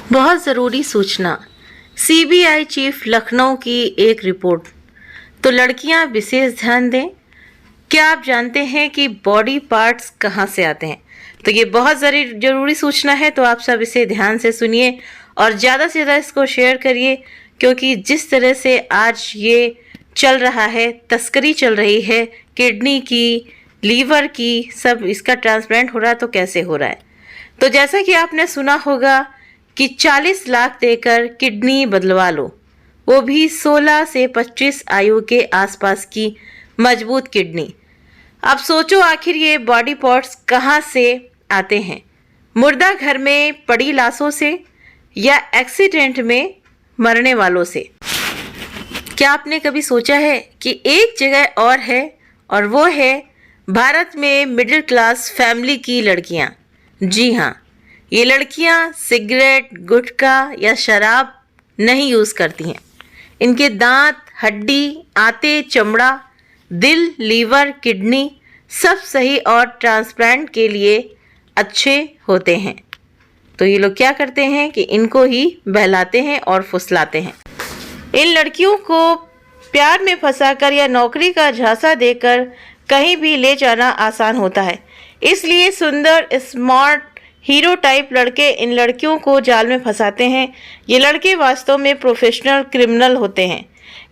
बहुत ज़रूरी सूचना। सीबीआई चीफ लखनऊ की एक रिपोर्ट। तो लड़कियां विशेष ध्यान दें। क्या आप जानते हैं कि बॉडी पार्ट्स कहां से आते हैं? तो ये बहुत ज़रूरी सूचना है, तो आप सब इसे ध्यान से सुनिए और ज़्यादा से ज़्यादा इसको शेयर करिए, क्योंकि जिस तरह से आज ये चल रहा है, तस्करी चल रही है किडनी की, लीवर की, सब इसका ट्रांसप्लांट हो रहा है, तो कैसे हो रहा है। तो जैसा कि आपने सुना होगा कि 40 लाख देकर किडनी बदलवा लो, वो भी 16 से 25 आयु के आसपास की मजबूत किडनी। अब सोचो आखिर ये बॉडी पार्ट्स कहाँ से आते हैं? मुर्दा घर में पड़ी लाशों से या एक्सीडेंट में मरने वालों से? क्या आपने कभी सोचा है कि एक जगह और है, और वो है भारत में मिडिल क्लास फैमिली की लड़कियां। जी हाँ, ये लड़कियां सिगरेट, गुटखा या शराब नहीं यूज़ करती हैं। इनके दांत, हड्डी, आंतें, चमड़ा, दिल, लीवर, किडनी सब सही और ट्रांसप्लांट के लिए अच्छे होते हैं। तो ये लोग क्या करते हैं कि इनको ही बहलाते हैं और फुसलाते हैं। इन लड़कियों को प्यार में फंसाकर या नौकरी का झांसा देकर कहीं भी ले जाना आसान होता है। इसलिए सुंदर, स्मार्ट, हीरो टाइप लड़के इन लड़कियों को जाल में फंसाते हैं। ये लड़के वास्तव में प्रोफेशनल क्रिमिनल होते हैं।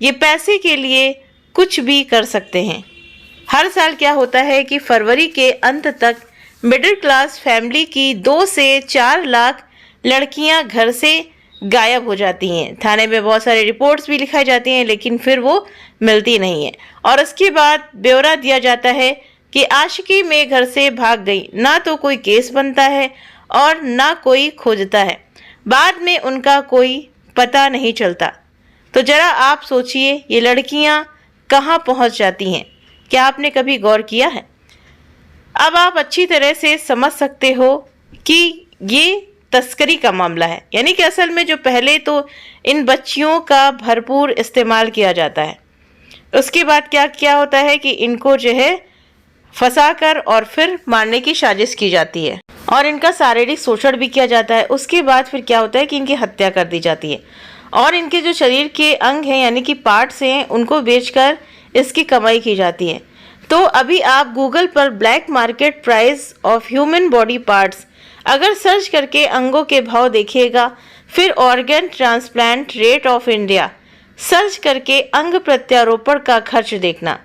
ये पैसे के लिए कुछ भी कर सकते हैं। हर साल क्या होता है कि फरवरी के अंत तक मिडिल क्लास फैमिली की 2 से 4 लाख लड़कियां घर से गायब हो जाती हैं। थाने में बहुत सारी रिपोर्ट्स भी लिखाई जाती हैं, लेकिन फिर वो मिलती नहीं है। और उसके बाद ब्यौरा दिया जाता है कि आशिकी में घर से भाग गई। ना तो कोई केस बनता है और ना कोई खोजता है। बाद में उनका कोई पता नहीं चलता। तो जरा आप सोचिए, ये लड़कियां कहाँ पहुँच जाती हैं? क्या आपने कभी गौर किया है? अब आप अच्छी तरह से समझ सकते हो कि ये तस्करी का मामला है। यानी कि असल में जो पहले तो इन बच्चियों का भरपूर इस्तेमाल किया जाता है, उसके बाद क्या क्या होता है कि इनको जो है फंसाकर और फिर मारने की साजिश की जाती है और इनका शारीरिक शोषण भी किया जाता है। उसके बाद फिर क्या होता है कि इनकी हत्या कर दी जाती है और इनके जो शरीर के अंग हैं यानी कि पार्ट्स हैं, उनको बेचकर इसकी कमाई की जाती है। तो अभी आप गूगल पर black market price of human body parts अगर सर्च करके अंगों के भाव देखिएगा, फिर organ transplant rate of India search करके अंग प्रत्यारोपण का खर्च देखना।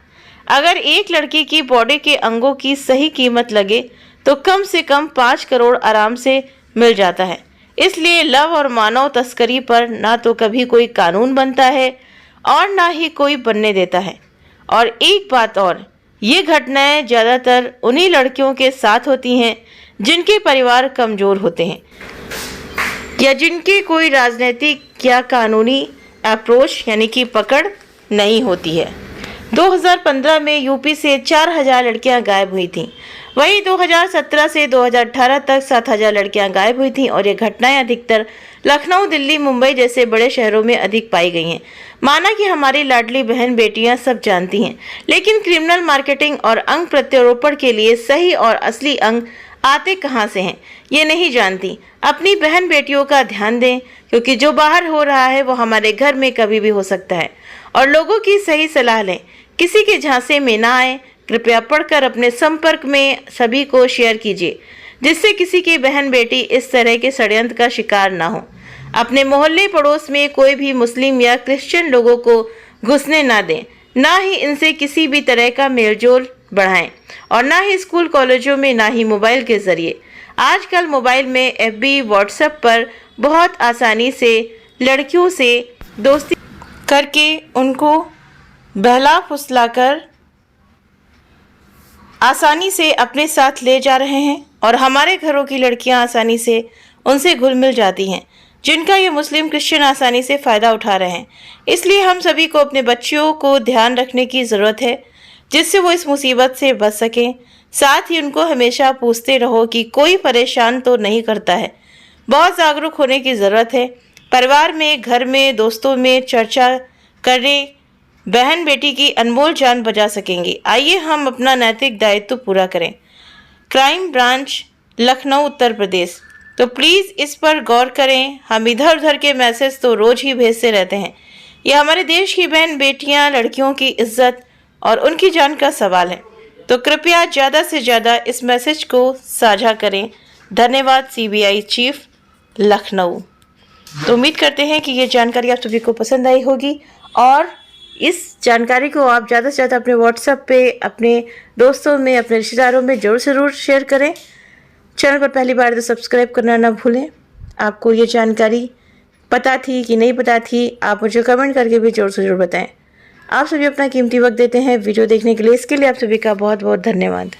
अगर एक लड़की की बॉडी के अंगों की सही कीमत लगे तो कम से कम 5 करोड़ आराम से मिल जाता है। इसलिए लव और मानव तस्करी पर ना तो कभी कोई कानून बनता है और ना ही कोई बनने देता है। और एक बात और, ये घटनाएं ज़्यादातर उन्हीं लड़कियों के साथ होती हैं जिनके परिवार कमज़ोर होते हैं या जिनके कोई राजनीतिक या कानूनी अप्रोच यानी कि पकड़ नहीं होती है। 2015 में यूपी से 4000 लड़कियां गायब हुई थीं। वहीं 2017 से 2018 तक 7000 लड़कियां गायब हुई थीं और ये घटनाएं अधिकतर लखनऊ, दिल्ली, मुंबई जैसे बड़े शहरों में अधिक पाई गई हैं। माना कि हमारी लाडली बहन बेटियां सब जानती हैं, लेकिन क्रिमिनल मार्केटिंग और अंग प्रत्यारोपण के लिए सही और असली अंग आते कहां से हैं ये नहीं जानती। अपनी बहन बेटियों का ध्यान दें, क्योंकि जो बाहर हो रहा है वो हमारे घर में कभी भी हो सकता है। और लोगों की सही सलाह लें, किसी के झांसे में ना आए। कृपया पढ़कर अपने संपर्क में सभी को शेयर कीजिए, जिससे किसी की बहन बेटी इस तरह के षड्यंत्र का शिकार ना हो। अपने मोहल्ले पड़ोस में कोई भी मुस्लिम या क्रिश्चियन लोगों को घुसने ना दें, ना ही इनसे किसी भी तरह का मेलजोल बढ़ाएं और ना ही स्कूल कॉलेजों में, ना ही मोबाइल के जरिए। आजकल मोबाइल में FB, व्हाट्सएप पर बहुत आसानी से लड़कियों से दोस्ती करके उनको बहला फुसलाकर आसानी से अपने साथ ले जा रहे हैं और हमारे घरों की लड़कियां आसानी से उनसे घुल मिल जाती हैं, जिनका ये मुस्लिम क्रिश्चियन आसानी से फ़ायदा उठा रहे हैं। इसलिए हम सभी को अपने बच्चियों को ध्यान रखने की ज़रूरत है, जिससे वो इस मुसीबत से बच सकें। साथ ही उनको हमेशा पूछते रहो कि कोई परेशान तो नहीं करता है। बहुत जागरूक होने की ज़रूरत है। परिवार में, घर में, दोस्तों में चर्चा करें, बहन बेटी की अनमोल जान बचा सकेंगे। आइए हम अपना नैतिक दायित्व पूरा करें। Crime branch, Lucknow, Uttar Pradesh. तो प्लीज़ इस पर गौर करें। हम इधर उधर के मैसेज तो रोज़ ही भेजते रहते हैं। यह हमारे देश की बहन बेटियां, लड़कियों की इज्जत और उनकी जान का सवाल है। तो कृपया ज़्यादा से ज़्यादा इस मैसेज को साझा करें। धन्यवाद। CBI chief, Lucknow. तो उम्मीद करते हैं कि ये जानकारी आप सभी को पसंद आई होगी और इस जानकारी को आप ज़्यादा से ज़्यादा अपने व्हाट्सएप पे, अपने दोस्तों में, अपने रिश्तेदारों में ज़रूर शेयर करें। चैनल पर पहली बार तो सब्सक्राइब करना ना भूलें। आपको ये जानकारी पता थी कि नहीं पता थी, आप मुझे कमेंट करके भी ज़रूर से ज़रूर बताएं। आप सभी अपना कीमती वक्त देते हैं वीडियो देखने के लिए, इसके लिए आप सभी का बहुत बहुत धन्यवाद।